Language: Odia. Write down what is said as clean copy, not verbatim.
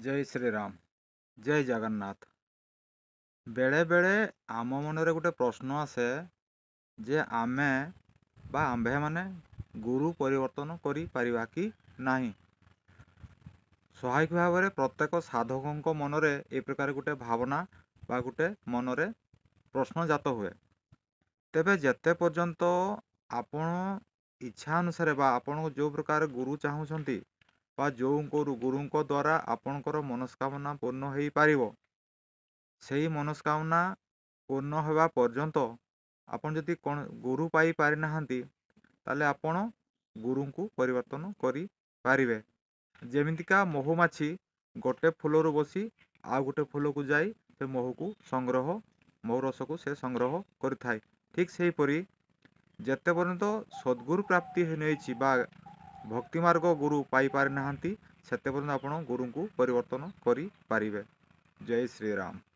ଜୟ ଶ୍ରୀରାମ। ଜୟ ଜଗନ୍ନାଥ। ବେଳେ ବେଳେ ଆମ ମନରେ ଗୋଟେ ପ୍ରଶ୍ନ ଆସେ ଯେ ଆମେ ବା ଆମ୍ଭେମାନେ ଗୁରୁ ପରିବର୍ତ୍ତନ କରିପାରିବା କି ନାହିଁ। ସ୍ୱାଭାବିକ ଭାବରେ ପ୍ରତ୍ୟେକ ସାଧକଙ୍କ ମନରେ ଏ ପ୍ରକାର ଗୋଟେ ଭାବନା ବା ଗୋଟେ ମନରେ ପ୍ରଶ୍ନ ଜାତ ହୁଏ। ତେବେ ଯେତେ ପର୍ଯ୍ୟନ୍ତ ଆପଣ ଇଚ୍ଛା ଅନୁସାରେ ବା ଆପଣଙ୍କୁ ଯେଉଁ ପ୍ରକାର ଗୁରୁ ଚାହୁଁଛନ୍ତି ବା ଯେଉଁ ଗୁରୁଙ୍କ ଦ୍ୱାରା ଆପଣଙ୍କର ମନସ୍କାମନା ପୂର୍ଣ୍ଣ ହୋଇପାରିବ, ସେହି ମନସ୍କାମନା ପୂର୍ଣ୍ଣ ହେବା ପର୍ଯ୍ୟନ୍ତ ଆପଣ ଯଦି ଗୁରୁ ପାଇପାରିନାହାନ୍ତି, ତାହେଲେ ଆପଣ ଗୁରୁଙ୍କୁ ପରିବର୍ତ୍ତନ କରିପାରିବେ। ଯେମିତିକା ମହୁମାଛି ଗୋଟେ ଫୁଲରୁ ବସି ଆଉ ଗୋଟେ ଫୁଲକୁ ଯାଇ ସେ ମହୁ ରସକୁ ସେ ସଂଗ୍ରହ କରିଥାଏ। ଠିକ୍ ସେହିପରି ଯେତେ ପର୍ଯ୍ୟନ୍ତ ସଦ୍ଗୁରୁ ପ୍ରାପ୍ତି ନେଇଛି ବା ଭକ୍ତି ମାର୍ଗ ଗୁରୁ ପାଇପାରିନାହାନ୍ତି, ସେତେ ପର୍ଯ୍ୟନ୍ତ ଆପଣ ଗୁରୁଙ୍କୁ ପରିବର୍ତ୍ତନ କରିପାରିବେ। ଜୟ ଶ୍ରୀରାମ।